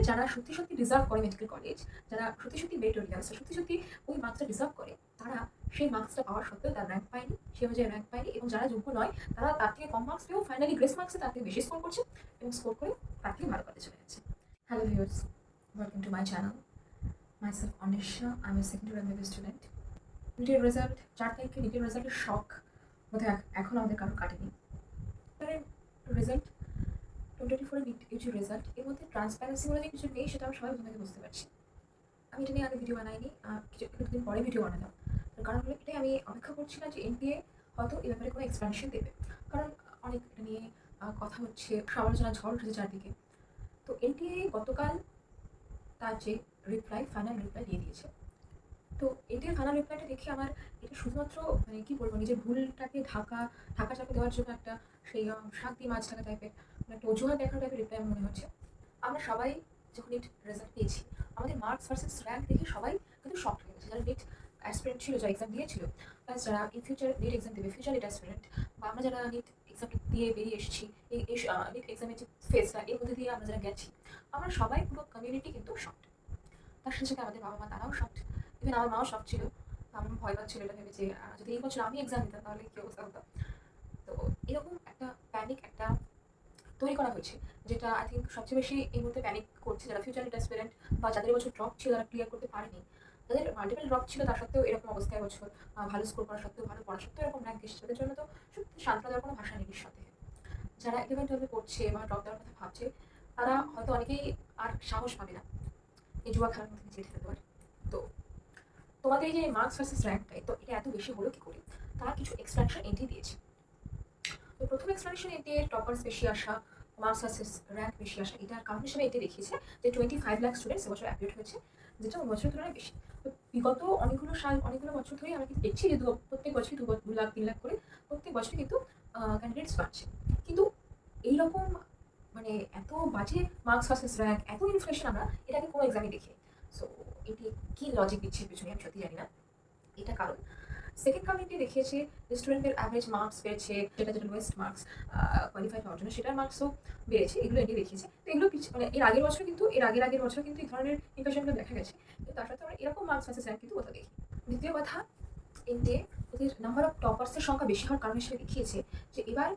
যারা সত্যি সত্যি ডিজার্ভ করে মেডিকেল কলেজ, যারা সত্যি সত্যি মেরিটোরিয়াস, সত্যি সত্যি ওই মার্কসটা ডিজার্ভ করে, তারা সেই মার্কসটা পাওয়ার সত্ত্বেও তার র্যাঙ্ক পায়নি, সে অনুযায়ী র্যাঙ্ক পায়নি, এবং যারা যোগ্য নয় তারা তার থেকে কম মার্কস পেয়েও ফাইনালি গ্রেস মার্কসে তার থেকে বেশি স্কোর করছে এবং স্কোর করে তার থেকে ভালো কলেজে চলে যাচ্ছে। Hello viewers, welcome to my channel. Myself Anisha, I am a second year MBBS student. নিটের রেজাল্ট 4 তারিখে, নিটের রেজাল্টের শখ বোধহয় এখন আমাদের কারো কাটেনি। রেজাল্ট 2024 নিট ইউজি রেজাল্ট, এর মধ্যে ট্রান্সপারেন্সি বলে যে কিছু নেই সেটা আমরা সবাই তোমাকে বুঝতে পারছি। আমি এটা নিয়ে আগে ভিডিও বানাইনি, কিছুদিন পরে ভিডিও বানালাম। তার কারণ হলো এটাই, আমি অপেক্ষা করছি না যে এনটিএ হয়তো এই ব্যাপারে কোনো এক্সপ্লানেশন দেবে, কারণ অনেক এটা নিয়ে কথা হচ্ছে, সমালোচনা ঝড় উঠেছে চারদিকে। তো এনটিএ গতকাল তার যে ফাইনাল রিপ্লাই দিয়ে দিয়েছে। তো এনটিএর ফাইনাল রিপ্লাইটা দেখে আমার এটা শুধুমাত্র মানে কী বলবো, নিজের ভুলটাকে ঢাকা চাপে দেওয়ার জন্য একটা সেই শাক দিয়ে মাছ ঢাকা টাইপের একটা অজুহাত দেখার টাইপের রিপ্লাই মনে হচ্ছে। আমরা সবাই যখন নিট রেজাল্ট পেয়েছি, আমাদের মার্কস ভার্সেস র্যাঙ্ক দেখে সবাই কিন্তু শক হয়ে গেছে। যারা নিট অ্যাসপিরেন্ট ছিল, যারা এক্সাম দিয়েছিল, প্লাস যারা ইন ফিউচার নিট এক্সাম দেবে, ফিউচার নিট অ্যাসপিরেন্ট, বা আমরা যারা নিট এক্সাম দিয়ে বেরিয়ে এসেছি, এই নিট এক্সামের যে ফেজটা এর মধ্যে দিয়ে আমরা যারা গেছি, আমরা সবাই পুরো কমিউনিটি কিন্তু শকড। তার সাথে সাথে আমাদের বাবা মা তারাও শকড। ইভেন আমার মাও শক ছিল। আমার ভয় পাচ্ছিল এটা ভেবে যে যদি এই বছর আমি এক্সাম দিতাম তাহলে কী অবস্থা হতো। তো এরকম একটা প্যানিক একটা তৈরি করা হয়েছে, যেটা আই থিঙ্ক সবচেয়ে বেশি এই মুহূর্তে প্যানিক করছে যারা ফিউচার নিট অ্যাসপিরেন্ট, বা যাদের বছর ড্রপ ছিল তারা ক্লিয়ার করতে পারেনি, যাদের মাল্টিপল ড্রপ ছিল তার সত্ত্বেও এরকম অবস্থায় বছর ভালো স্কোর করা সত্ত্বেও, ভালো পড়া সত্ত্বেও এরকম র্যাঙ্ক এসেছে, তাদের জন্য তো সত্যি সান্ত্বনা দেওয়ার কোনো ভাষা নেই সাথে। যারা 11-12 পড়ছে বা ড্রপ দেওয়ার কথা ভাবছে, তারা হয়তো অনেকেই আর সাহস পাবে না এই জুয়া খেলার মধ্যে নিজে ঠেলে দেওয়ার। তো তোমাদের এই যে মার্কস ভার্সেস র্যাঙ্কটাই তো এটা এত বেশি হলো কি করে, তার কিছু এক্সপ্লেনেশন এনটি দিয়েছে। তো প্রথম এক্সপ্লেনেশন এনটি এর টপার্স বেশি আসা, মার্কস ভার্সেস র্যাঙ্ক বেশি আসা, এটার কারণ হিসেবে এটি দেখিয়েছে যে 25 লাখ স্টুডেন্টস এবছর অ্যাপিয়ার হয়েছে, যেটা অন্য বছরের তুলনায় বেশি। তো বিগত অনেকগুলো বছর ধরেই আমরা কিন্তু দেখছি যে প্রত্যেক বছরই 2 লাখ 3 লাখ করে প্রত্যেক বছরই কিন্তু ক্যান্ডিডেটস বাড়ছে। কিন্তু এইরকম মানে এত বাজে মার্কস ভার্সেস র্যাঙ্ক, এত ইনফ্লেশন আমরা এর আগে কোনো এক্সামে দেখিনি। সো এটি কী লজিক দিচ্ছে পিছনে আমি সত্যি জানি না। এটা কারণ সেকেন্ড কমিউনিটি দেখিয়েছে যে স্টুডেন্টদের অ্যাভারেজ মার্কস বেড়েছে, যেটা লোয়েস্ট মার্কস কোয়ালিফাই হওয়ার জন্য সেটার মার্কসও বেড়েছে, এগুলো এটি দেখিয়েছে। তো এগুলো মানে এর আগের বছর কিন্তু আগের বছর কিন্তু এই ধরনের ইনফ্লেশনগুলো দেখা গেছে, কিন্তু তার সাথে আমরা এরকম মার্কস ভার্সেস র্যাঙ্ক কিন্তু কোথাও দেখি। দ্বিতীয় কথা, এনটিএ ওদের নাম্বার অফ টপার্সের সংখ্যা বেশি হওয়ার কারণ হিসেবে দেখিয়েছে যে এবার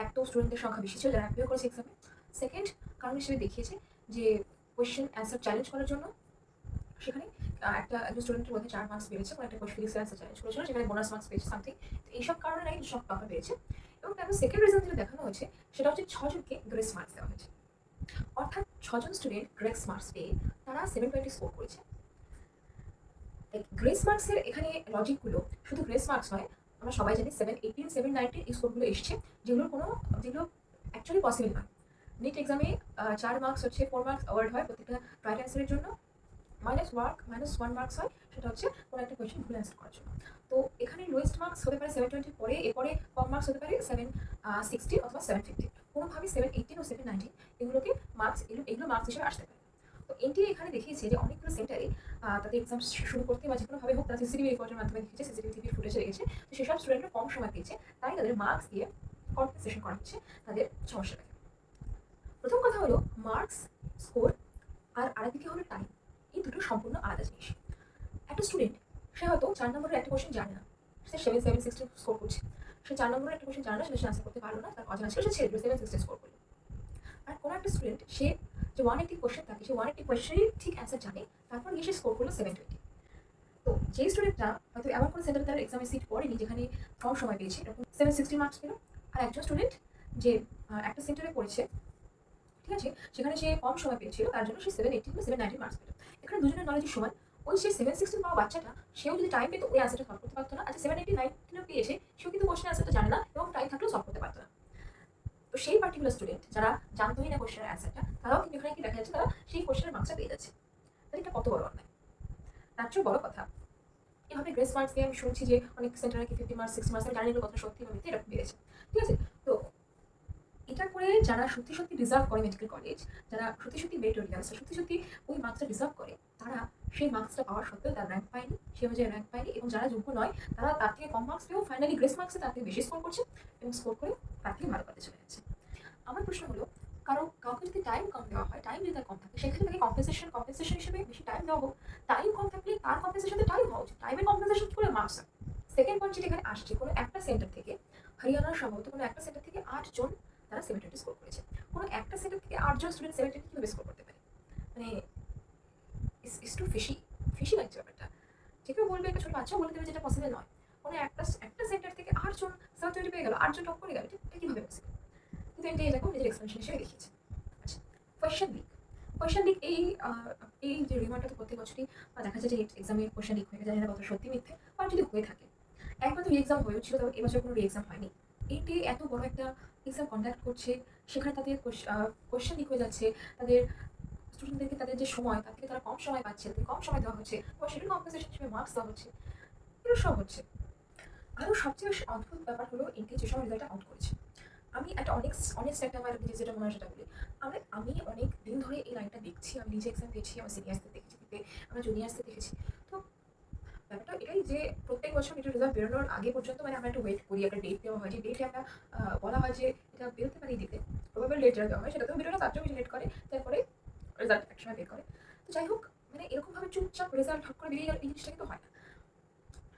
এক তো স্টুডেন্টদের সংখ্যা বেশি ছিল যারা অ্যাপিয়ার করেছে এক্সামে। সেকেন্ড কারণ হিসেবে দেখিয়েছে যে কোয়েশ্চেন অ্যান্সার চ্যালেঞ্জ করার জন্য সেখানে একজন স্টুডেন্টের মধ্যে 4 মার্কস বেড়েছে, কোনো একটা ফিজিক্স অ্যান্সার চ্যালেঞ্জ করেছিল, সেখানে বোনাস মার্কস পেয়েছে সামথিং। তো এইসব কারণে নাকি সব টপার বেড়েছে। এবং তারপর সেকেন্ড রিজন যেটা দেখানো হয়েছে সেটা হচ্ছে 6 জনকে গ্রেস মার্কস দেওয়া হয়েছে, অর্থাৎ 6 জন স্টুডেন্ট গ্রেস মার্কস পেয়ে তারা 720 স্কোর করেছে। গ্রেস মার্কসের এখানে লজিকগুলো শুধু গ্রেস মার্কস নয়, আমরা সবাই জানি 718 719 এই স্কোরগুলো এসছে, যেগুলো অ্যাকচুয়ালি পসিবল নয়। নিট এক্সামে 4 মার্কস হচ্ছে 4 মার্কস অ্যাওয়ার্ড হয় প্রত্যেকটা রাইট অ্যান্সারের জন্য, -1 মার্কস হয় সেটা হচ্ছে কোনো একটা কোয়েশ্চেন ভুল অ্যান্সার করার জন্য। তো এখানে লোয়েস্ট মার্কস হতে পারে 720, পরে এরপরে কম মার্কস হতে পারে 760 অথবা 750, কোনোভাবেই 718 ও 719 এগুলোকে এগুলো মার্কস হিসেবে আসতে পারে। তো এনটিএ এখানে দেখিয়েছে যে অনেকগুলো সেন্টারে তাদের এক্সাম শুরু করতে বা যেকোনোভাবে হোক, তারা সিসিটিভি রেকর্ডের মাধ্যমে দেখেছে, সিসিটিভি ফুটেজে রেখেছে। তো সেসব স্টুডেন্টরা কম সময় পেয়েছে, তাই তাদের মার্কস দিয়ে কম্পেনসেশন করা হচ্ছে তাদের সমস্যাটাকে। প্রথম কথা হলো মার্কস স্কোর, আর আরেকদিকে হলো টাইম। এই দুটো সম্পূর্ণ আলাদা জিনিস। একটা স্টুডেন্ট সে হয়তো 4 নম্বরের একটা কোয়েশ্চেন জানে না, সে 760 স্কোর করছে। সে 4 নম্বরের একটা কোয়েশ্চেন জানে না, সেটা সে আনসার করতে পারলো না, তার অজানা ছিল, সে ছেড়ে দিল, 760 স্কোর করলো। আর কোনো একটা স্টুডেন্ট সে যে 180 কোয়েশ্চেন থাকে, সে 180 কোয়েশ্চেনেরই ঠিক অ্যান্সার জানে, তারপর গিয়ে সে স্কোর করলো 720। তো যেই স্টুডেন্টরা হয়তো এমন কোনো সেন্টারে তার এক্সামে সিট পড়েনি যেখানে কম সময় পেয়েছে, এরকম 760 মার্কস পেল। আর একজন স্টুডেন্ট যে একটা সেন্টারে পড়েছে, ঠিক আছে, সেখানে সে কম সময় পেয়েছিল, তার জন্য সে 718 বা 719 মার্কস পেল। এখানে দুজনের নলেজই সমান। ওই সে 716 পাওয়া বাচ্চাটা, সেও যদি টাইম পেতো ওই অ্যান্সারটা সলভ করতে পারতো না। আচ্ছা, 789 পেয়েছে, সেও কিন্তু কোশ্চেন অ্যান্সারটা জানে না এবং টাইম থাকলেও সলভ করতে পারতো না। তো সেই পার্টিকুলার স্টুডেন্ট যারা জানতোই না কোশ্চেনের অ্যান্সারটা, তারাও কিন্তু এখানে কি দেখা যাচ্ছে, তারা সেই কোশ্চেনের মার্কসটা পেয়ে যাচ্ছে। তাহলে এটা কত বড় অন্যায়। তার চেয়েও বড় কথা, এভাবে গ্রেস মার্কস দিয়ে আমি শুনছি যে অনেক সেন্টারে কি 50 মার্কস 60 মার্কস, আমি জানি না কথা সত্যি বা মিথ্যে, এরকম বেড়েছে, ঠিক আছে। তো এটা করে যারা সত্যি সত্যি ডিজার্ভ করে মেডিকেল কলেজ, যারা সত্যি সত্যি মেরিটোরিয়াস, সত্যি সত্যি ওই মার্কসটা ডিজার্ভ করে, তারা সেই মার্কসটা পাওয়ার সত্ত্বেও তার র্যাঙ্ক পায়নি, সে অনুযায়ী র্যাঙ্ক পায়নি, এবং যারা যোগ্য নয় তারা তার থেকে কম মার্কস পেয়েও ফাইনালি গ্রেস মার্কসে তার থেকে বেশি স্কোর করছে এবং স্কোর করে তার থেকে ভালো করতে চলে যাচ্ছে। আমার প্রশ্ন হলো, কাউকে যদি টাইম কম দেওয়া হয়, টাইম যদি তার কম থাকে, সেখানে তাকে কম্পেনসেশন হিসেবে বেশি টাইম দেওয়া হোক। টাইম কম থাকলে তার কম্পেনসেশনতে টাইম হওয়া উচিত, টাইমের কম্পেনসেশন করে মার্কস হয়। সেকেন্ড পয়েন্ট যেটা এখানে আসছে, কোনো একটা সেন্টার থেকে, হরিয়ানার সম্ভবত কোনো একটা সেন্টার থেকে 8 জন তারা 720 স্কোর করেছে। কোনো একটা সেন্টার থেকে 8 জন স্টুডেন্ট 720 কীভাবে স্কোর করতে পারে? মানে ইস টু ফিশি, ফিশি লাগছে ব্যাপারটা। যে কেউ বলবে, একটা ছোট বাচ্চাও বলে দেবে যেটা পসিবল নয়। কোনো একটা সেন্টার থেকে 8 জন 720 পেয়ে গেল, 8 জন টপ করে গেল, এটা কীভাবে পসিবল? কিন্তু এটাকেও নিজের এক্সপ্লেনেশন হিসেবে দেখিয়েছে। আচ্ছা, কোয়েশ্চেন লিক। কোয়েশ্চেন লিক এই যে রিমারটা তো প্রত্যেক বছরই দেখা যায় যে এক্সামে কোয়েশ্চেন লিক হয়ে যায়, জানি না কত সত্যি মিথ্যে, আর যদি হয়ে থাকে। একবার তো এক্সাম হয়েছিল, তবে এবছর কোনো এক্সাম হয়নি। এইটি এত বড় একটা এক্সাম কন্ডাক্ট করছে, সেখানে তাদের কোয়েশ্চেন লিক হয়ে যাচ্ছে, তাদের স্টুডেন্টদেরকে তাদের যে সময়, তার থেকে তারা কম সময় পাচ্ছে, তাদের কম সময় দেওয়া হচ্ছে, এবং সেটার কম্পেনসেশন হিসেবে মার্কস দেওয়া হচ্ছে, এগুলো সব হচ্ছে। আরও সবচেয়ে বেশি অদ্ভুত ব্যাপার হলো এনটি যে সময় রেজাল্টটা আউট করেছে। আমি একটা অনেস্ট একটা আমার নিজে যেটা মনে হয় সেটা বলি। আমি অনেক দিন ধরে এই লাইনটা দেখছি, আমি নিজে এক্সাম দিয়েছি, আমার সিনিয়র্সদের দেখেছি দিতে, আমার জুনিয়র্সদের দেখেছি। তো ব্যাপারটা এটাই যে প্রত্যেক বছর এটা রেজাল্ট বেরোনোর আগে পর্যন্ত আমরা একটু ওয়েট করি, একটা ডেট দেওয়া হয়, যে ডেটে একটা বলা হয় যে এটা বেরোতে পারে এই দিতে, প্রবাবল ডেট যেটা দেওয়া হয় সেটাতেও বেরোনো, তার চেয়েও বেশি লেট করে, তারপরে রেজাল্ট একসময় বের করে। তো যাই হোক, এরকমভাবে চুপচাপ রেজাল্ট হট করে বেরিয়ে গেল, এই জিনিসটা কিন্তু হয় না।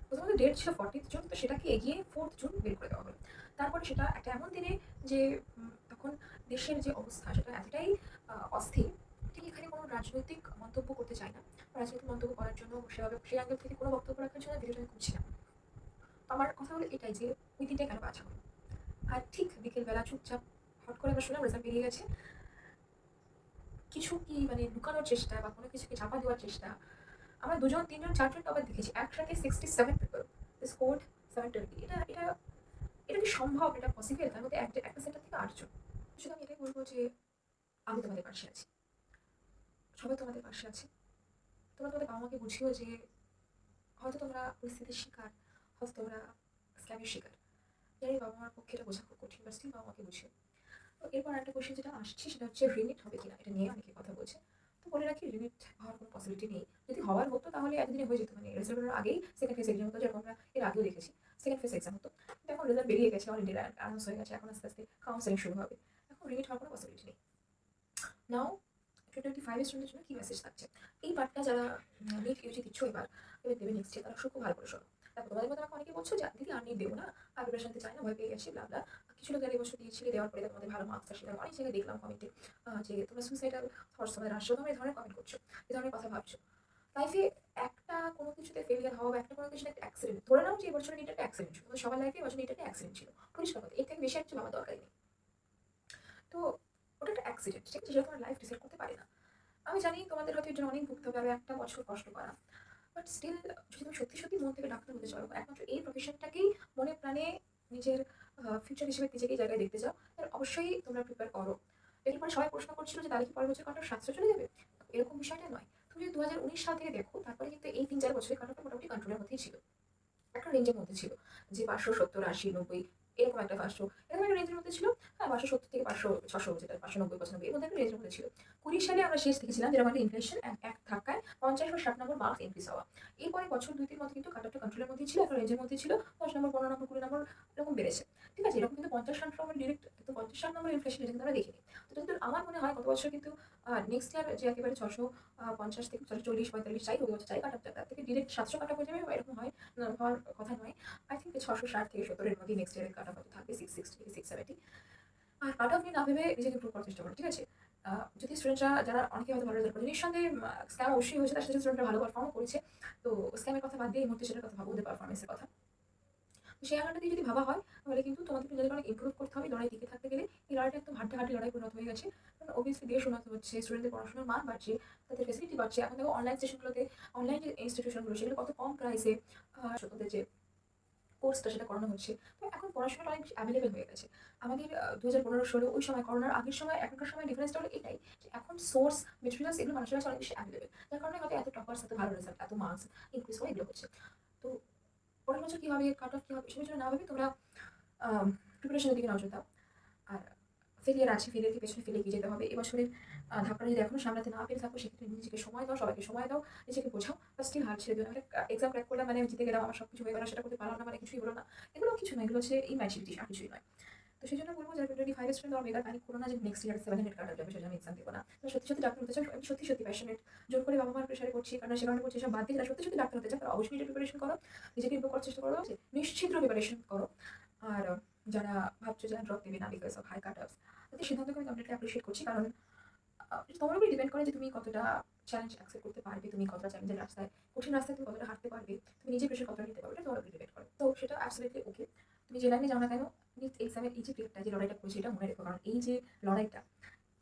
প্রথমত ডেট ছিল 40th জুন, তো সেটাকে এগিয়ে 4th জুন বের করে দেওয়া হলো। তারপরে সেটা একটা এমন দিনে যে তখন দেশের যে অবস্থা সেটা এতটাই অস্থির। ঠিক এখানে কোনো রাজনৈতিক মন্তব্য করতে চাই না, রাজনৈতিক মন্তব্য করার জন্য সেভাবে সেই অ্যাঙ্গেল থেকে কোনো বক্তব্য রাখার জন্য ভিডিওটা আমি করছি না। আমার কথা হলো এটাই যে ওই দিনটা কেন বাছা হলো। আর ঠিক বিকেলবেলা চুপচাপ হট করে আমরা শুনলাম রেজাল্ট বেরিয়ে গেছে। কিছু কি লুকানোর চেষ্টা বা কোনো কিছুকে চাপা দেওয়ার চেষ্টা। আমরা 2 জন 3 জন 4 জন টপার দেখেছি, একসাথে 67 পিপল স্কোর্ড 720। এটা কি সম্ভব? এটা পসিবল? তার মধ্যে একটা সেন্টার থেকে 8 জন। শুধু আমি এটাই বলবো যে আমি তোমাদের পাশে আছি, সবাই তোমাদের পাশে আছে। তোমরা তোমাদের বাবা মাকে বুঝিও যে হয়তো তোমরা পরিস্থিতির শিকার, হয়তো তোমরা স্ক্যামের শিকার। জানি বাবা মার পক্ষে এটা বোঝা খুব কঠিন, বা স্টিল বাবা মাকে বুঝিও। তো এরপর একটা কোয়েশ্চেন যেটা আসছে সেটা হচ্ছে রিমিট হবে কিনা, এটা নিয়ে অনেকে কথা বলছে। তো বলে রাখি, রিমিট হওয়ার কোনো পসিবিলিটি নেই। যদি হওয়ার হতো তাহলে এতদিনে হয়ে যেত, রেজাল্ট বেরোনোর আগেই সেকেন্ড ফেজ এক্সাম হতো, যেরকম আমরা এর আগেও দেখেছি সেকেন্ড ফেজ এক্সাম হতো। কিন্তু এখন রেজাল্ট বেরিয়ে গেছে, অলরেডি অ্যানাউন্স হয়ে গেছে, এখন আস্তে আস্তে কাউন্সেলিং শুরু হবে। এখন রিমিট হওয়ার কোনো পসিবিলিটি নেই। নাও 2025 স্টুডেন্টের জন্য কী মেসেজ থাকছে? এই পার্টটা যারা নিট ইউজি দিচ্ছ এবার দেবে নেক্সট ইয়ার, তারা খুব ভালো করে শোনো। দেখো, তোমাদের মধ্যে আমাকে অনেকে বলছো যে দিদি আর নিট দেবো না, আর প্রিপারেশন নিতে চাই না, ভয় পেয়ে গেছি, ব্লা ব্লা। কিছু লোক যারা এবছর দিয়েছিলে, দেওয়ার পরে তোমাদের ভালো মার্কস আসলে অনেক জায়গায় দেখলাম কমেন্টে যে তোমরা সুইসাইডাল থটস তোমাদের আসছে, তোমরা এই ধরনের কমেন্ট করছো, এই ধরনের কথা ভাবছো। লাইফে একটা কোনো কিছুতে ফেলিয়ার হওয়া বা একটা কোনো কিছুতে একটা অ্যাক্সিডেন্ট, ধরে নাও যে এবছর নিট একটা অ্যাক্সিডেন্ট ছিল, সবার লাইফে এবছর নিট একটা অ্যাক্সিডেন্ট ছিল, পরিষ্কার কথা, এর থেকে বেশি একটা ভাবা দরকারই নেই। তো ওটা একটা অ্যাক্সিডেন্ট, ঠিক আছে, যেটা তোমার লাইফ ডিসাইড করতে পারে না। আমি জানি তোমাদের হয়তো এর জন্য অনেক ভুগতে হবে, আরও একটা বছর কষ্ট করা, বাট স্টিল যদি তুমি সত্যি সত্যি মন থেকে ডাক্তার হতে চাও, একমাত্র এই প্রফেশনটাকেই মনে প্রাণে নিজের ফিউচার হিসেবে নিজেকে এই জায়গায় দেখতে চাও, তাহলে অবশ্যই তোমরা প্রিপেয়ার করো। এরপরে সবাই প্রশ্ন করছিল যে তাহলে কি পরের বছর কাট অফ 700 চলে যাবে? এরকম বিষয়টা নয়। তুমি যদি 2019 সাল থেকে দেখো, তারপরে কিন্তু এই 3-4 বছরের কাট অফটা মোটামুটি কন্ট্রোলের মধ্যেই ছিল, একটা রেঞ্জের মধ্যে ছিল, যে 570, 80, 90 এরকম একটা 500 এরকম একটা রেঞ্জের মধ্যে ছিল। হ্যাঁ, 570 থেকে 500, 600, যেটা 590, 95 এর মধ্যে একটা রেঞ্জের মধ্যে ছিল। 20 সালে আমরা শেষ দেখেছিলাম যেরকম একটা ইনফ্লেশন এক ধাক্কায় 50 বা 60 নম্বর মার্কস ইনক্রিজ হওয়া। এরপরে বছর 2-3 মধ্যে কিন্তু কাট অফটা কন্ট্রোলের মধ্যেই ছিল, একটা রেঞ্জের মধ্যে ছিল, 10 নম্বর, 15 নম্বর, 20 নম্বর এরকম বেড়েছে। ঠিক আছে, এরকম কিন্তু 50-60 নম্বর ডিরেক্ট, তো 50-60 নম্বর ইনফ্লেশন এটা কিন্তু আমরা দেখিনি। তো যতদূর আমার মনে হয় গত বছর কিন্তু নেক্সট ইয়ার যে একেবারে 650 থেকে 640-45 চাই, ওই বছর চাই কাট অফ, তার থেকে ডিরেক্ট 700 কাট অফ হয়ে যাবে বা এরকম হওয়ার কথা নয়। আই থিঙ্ক 660 থেকে 70 এর মধ্যে নেক্সট ইয়ারের কাট অফ হয়তো থাকবে, 660 থেকে 670। আর কাট অফ নিয়ে না ভেবে নিজেকে ইমপ্রুভ করার চেষ্টা করো, ঠিক আছে? যদি স্টুডেন্টরা যারা অনেকে হয়তো ভালো রেজাল্ট করে, নিঃসন্দেহে স্ক্যাম অবশ্যই হয়েছে, তার সাথে স্টুডেন্টরা ভালো পারফর্মও করেছে। তো স্ক্যামের কথা বাদ দিয়ে এই মুহূর্তে সেটার কথা ভাবো, ওদের পারফরমেন্সের কথা। তো সেই আঙালটা দিয়ে যদি ভাবা হয়, তাহলে কিন্তু তোমাদের নিজেদের অনেক ইমপ্রুভ করতে হবে। লড়াই টিকে থাকতে গেলে এই লড়াইটা একদম হাড্ডাহাড্ডি লড়াই পরিণত হয়ে গেছে। কারণ অবভিয়াসলি দেশ উন্নত হচ্ছে, স্টুডেন্টদের পড়াশোনার মান বাড়ছে, তাদের ফেসিলিটি বাড়ছে। এখন দেখো অনলাইন সেশনগুলোতে, অনলাইন যে ইনস্টিটিউশনগুলো সেগুলো কত কম প্রাইসে তোদের যে কোর্সটা সেটা করানো হচ্ছে। তো এখন পড়াশোনাটা অনেক বেশি অ্যাভেলেবেল হয়ে গেছে। আমাদের 2015-16 ওই সময়, করোনার আগের সময় এখনকার সময় ডিফারেন্সটা হলো এটাই, যে এখন সোর্স, মেটেরিয়ালস এগুলো মানুষের কাছে অনেক বেশি অ্যাভেলেবেল। যার কারণে হয়তো এত টপার্স, এত ভালো রেজাল্ট, এত মার্কস ইনক্রিজ হয়ে এগুলো হচ্ছে। তো পরের বছর কী হবে, কাট অফ কী হবে, এসবের জন্য না ভেবে তোমরা প্রিপারেশনের দিকে নজর দাও। আর ফেলিয়ার আছে, ফেলিয়ারকে পেছনে ফেলে এগিয়ে যেতে হবে। এবছরের ধাক্কাটা যদি এখনো সামলাতে না পেরে থাকো, সেক্ষেত্রে নিজেকে সময় দাও, সবাইকে সময় দাও, নিজেকে বোঝাও, বা স্টিল হাল ছেড়ে দিও না। এক্সাম ক্র্যাক করলাম মানে আমি জিতে গেলাম, আমার সব কিছু হয়ে গেল, সেটা করতে পারলাম না মানে কিছুই হলো না, এগুলো কিছু না, এগুলো হচ্ছে ইম্যাচুরিটি, আর কিছুই নয়। তো সেই জন্য বলবো যারা 2025 এর স্টুডেন্ট, মেগা প্যানিক করো না যে নেক্সট ইয়ার 700 কাটা যাবে, সেজন্য আমি এক্সাম দেবো না। তো সত্যি সত্যি ডাক্তার হতে চাও, আমি সত্যি সত্যি প্যাশনেট, জোর করে বাবা মার প্রেশারে করছি, কারণ সে কারণে করছি, সব বাদ দিয়ে যারা সত্যি সত্যি ডাক্তার হতে চাও তারা অবশ্যই নিজের প্রিপারেশন করো, নিজেকে ইমপ্রুভ করার চেষ্টা করো, নিশ্চিদ্র প্রিপারেশন করো। আর যারা ভাবছো যে ড্রপ দেবে না বিকজ অফ হাই কাট অফস, তাদের সিদ্ধান্তকে আমি কমপ্লিটলি অ্যাপ্রিশিয়েট করছি, কারণ তোমার উপরে ডিপেন্ড করে যে তুমি কতটা চ্যালেঞ্জ অ্যাকসেপ্ট করতে পারবে, তুমি কতটা চ্যালেঞ্জের রাস্তায়, কঠিন রাস্তায় তুমি কতটা হাঁটতে পারবে, তুমি নিজের প্রেশার কতটা নিতে পারবে, এটা তোমার উপরে ডিপেন্ড করে। তো সেটা অ্যাবসলিউটলি ওকে। তুমি যে লাইনে যাও না কেন, নিট এক্সামের এই যে প্রেপটা, যে লড়াইটা করছি, এটা মনে রেখো, কারণ এই যে লড়াইটা,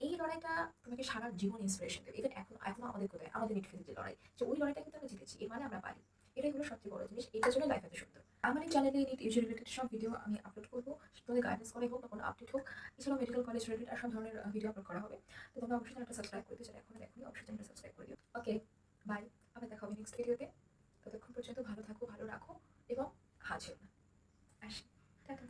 এই লড়াইটা তোমাকে সারা জীবন ইন্সপিরেশন দেবে। ইভেন এখনো আমাদের কোথায়, আমাদের নিট ফেজের যে লড়াই, যে ওই লড়াইটা কিন্তু আমরা জিতেছি, এর মানে আমরা পারি। এটাই হলো সবচেয়ে বড় জিনিস, এটার জন্য লাইফ এত সুন্দর। আমার এই চ্যানেলে নিট ইউজি রিলেটেড সব ভিডিও আমি আপলোড করবো, তোমাদের গাইডেন্স করাই হোক বা কোনো আপডেট হোক, এছাড়াও মেডিকেল কলেজ রিলেটেড আর সব ধরনের ভিডিও আপলোড করা হবে। তো তোমরা অবশ্যই চ্যানেলটা সাবস্ক্রাইব করতে চাই, এখনো দেখো অবশ্যই চ্যানেলটা সাবস্ক্রাইব করে দিও। ওকে, বাই, আবার দেখা হবে নেক্সট ভিডিওতে। ততক্ষণ পর্যন্ত ভালো থাকো, ভালো রাখো এবং হাজেও না। আসি, টাটা।